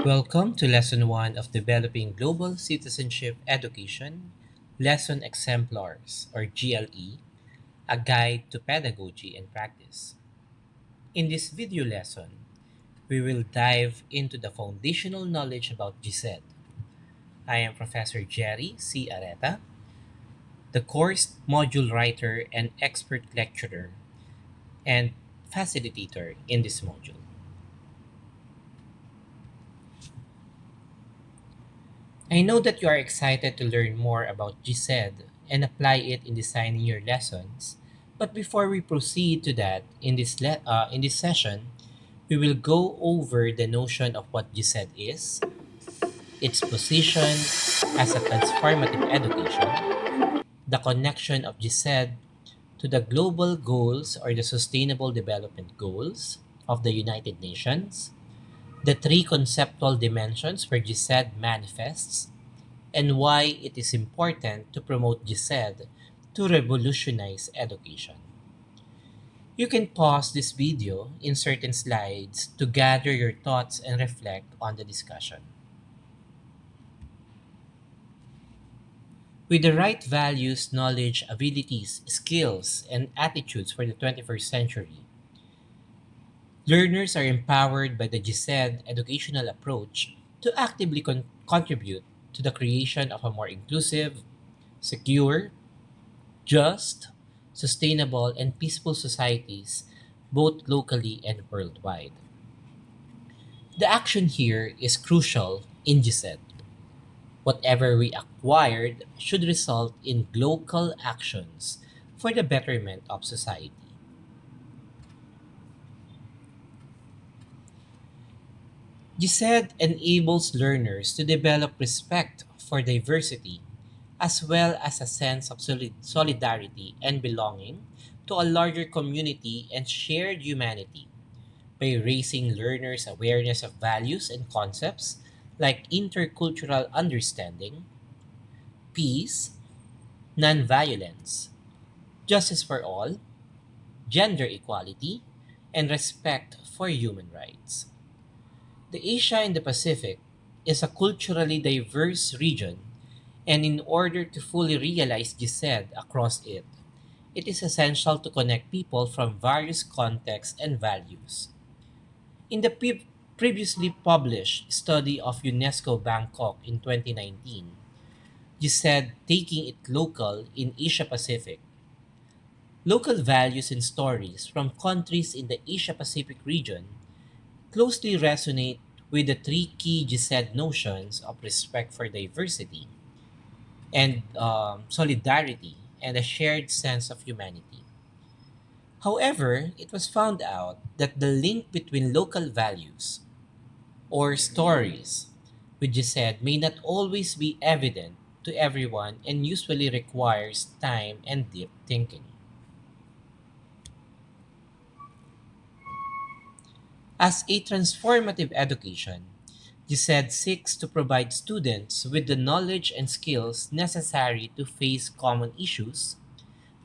Welcome to Lesson 1 of Developing Global Citizenship Education, Lesson Exemplars, or GLE, a guide to pedagogy and practice. In this video lesson, we will dive into the foundational knowledge about GCED. I am Professor Gerry C. Areta, the course module writer and expert lecturer and facilitator in this module. I know that you are excited to learn more about GCED and apply it in designing your lessons. But before we proceed to that, in this session, we will go over the notion of what GCED is, its position as a transformative education, the connection of GCED to the global goals or the Sustainable Development Goals of the United Nations, the three conceptual dimensions where GCED manifests, and why it is important to promote GCED to revolutionize education. You can pause this video in certain slides to gather your thoughts and reflect on the discussion. With the right values, knowledge, abilities, skills, and attitudes for the 21st century, learners are empowered by the GCED educational approach to actively contribute to the creation of a more inclusive, secure, just, sustainable, and peaceful societies, both locally and worldwide. The action here is crucial in GCED. Whatever we acquired should result in local actions for the betterment of society. GCED enables learners to develop respect for diversity as well as a sense of solidarity and belonging to a larger community and shared humanity by raising learners' awareness of values and concepts like intercultural understanding, peace, nonviolence, justice for all, gender equality, and respect for human rights. The Asia and the Pacific is a culturally diverse region, and in order to fully realize GCED across it, it is essential to connect people from various contexts and values. In the previously published study of UNESCO Bangkok in 2019, GCED taking it local in Asia Pacific, local values and stories from countries in the Asia Pacific region closely resonate with the three key GCED notions of respect for diversity and solidarity and a shared sense of humanity. However, it was found out that the link between local values or stories with GCED may not always be evident to everyone and usually requires time and deep thinking. As a transformative education, GCED seeks to provide students with the knowledge and skills necessary to face common issues,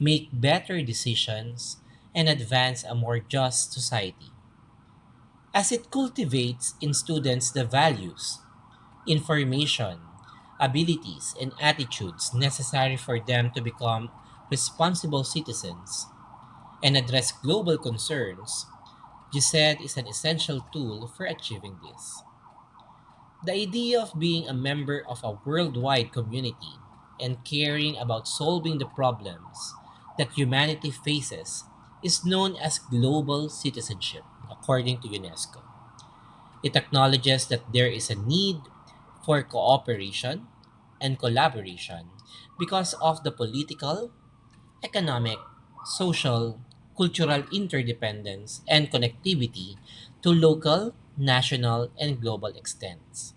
make better decisions, and advance a more just society. As it cultivates in students the values, information, abilities, and attitudes necessary for them to become responsible citizens and address global concerns, GCED is an essential tool for achieving this. The idea of being a member of a worldwide community and caring about solving the problems that humanity faces is known as global citizenship, according to UNESCO. It acknowledges that there is a need for cooperation and collaboration because of the political, economic, social, cultural interdependence and connectivity to local, national, and global extents.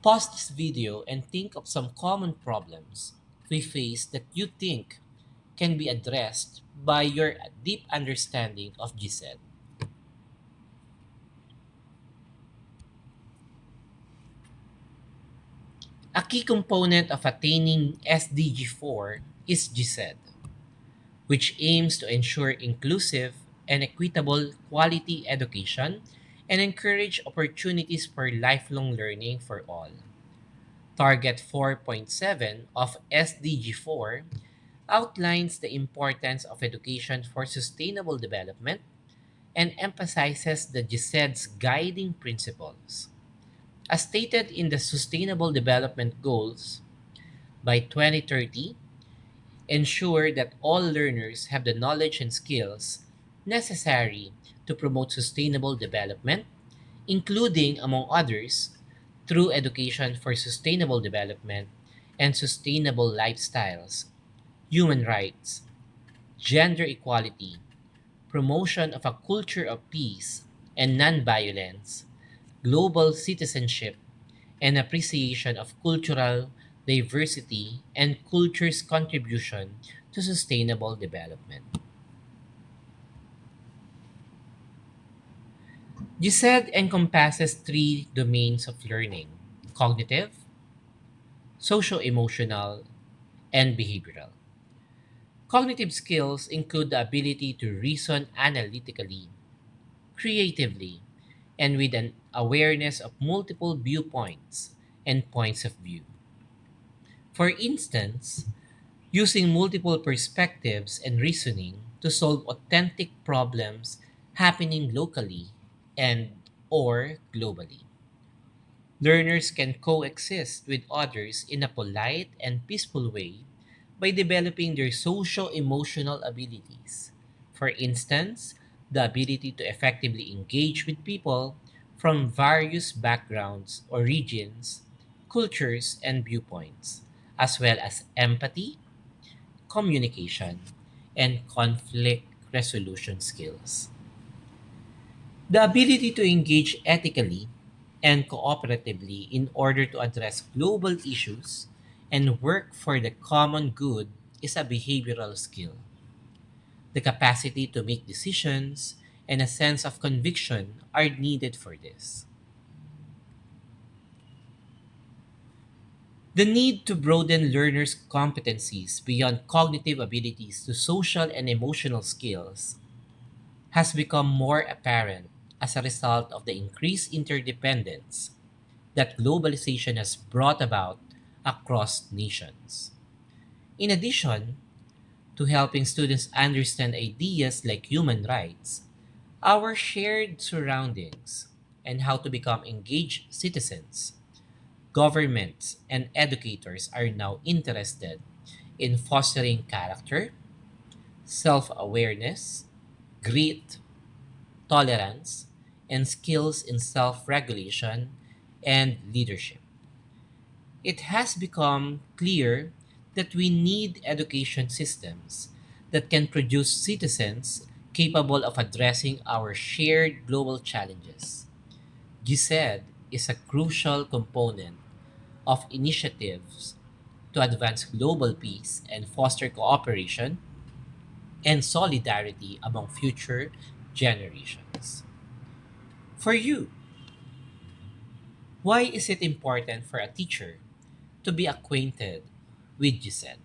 Pause this video and think of some common problems we face that you think can be addressed by your deep understanding of GCED. A key component of attaining SDG 4 is GCED, which aims to ensure inclusive and equitable quality education and encourage opportunities for lifelong learning for all. Target 4.7 of SDG 4 outlines the importance of education for sustainable development and emphasizes the GCED's guiding principles. As stated in the Sustainable Development Goals, by 2030, ensure that all learners have the knowledge and skills necessary to promote sustainable development, including, among others, through education for sustainable development and sustainable lifestyles, human rights, gender equality, promotion of a culture of peace and nonviolence, global citizenship, and appreciation of cultural diversity and culture's contribution to sustainable development. GSED encompasses three domains of learning: cognitive, socio emotional, and behavioral. Cognitive skills include the ability to reason analytically, creatively, and with an awareness of multiple viewpoints and points of view. For instance, using multiple perspectives and reasoning to solve authentic problems happening locally and or globally. Learners can coexist with others in a polite and peaceful way by developing their socio-emotional abilities. For instance, the ability to effectively engage with people from various backgrounds, origins, cultures, and viewpoints, as well as empathy, communication, and conflict resolution skills. The ability to engage ethically and cooperatively in order to address global issues and work for the common good is a behavioral skill. The capacity to make decisions and a sense of conviction are needed for this. The need to broaden learners' competencies beyond cognitive abilities to social and emotional skills has become more apparent as a result of the increased interdependence that globalization has brought about across nations. In addition to helping students understand ideas like human rights, our shared surroundings, and how to become engaged citizens, governments and educators are now interested in fostering character, self awareness, grit, tolerance, and skills in self regulation and leadership. It has become clear that we need education systems that can produce citizens capable of addressing our shared global challenges. GSED is a crucial component of initiatives to advance global peace and foster cooperation and solidarity among future generations. For you, why is it important for a teacher to be acquainted with GSED?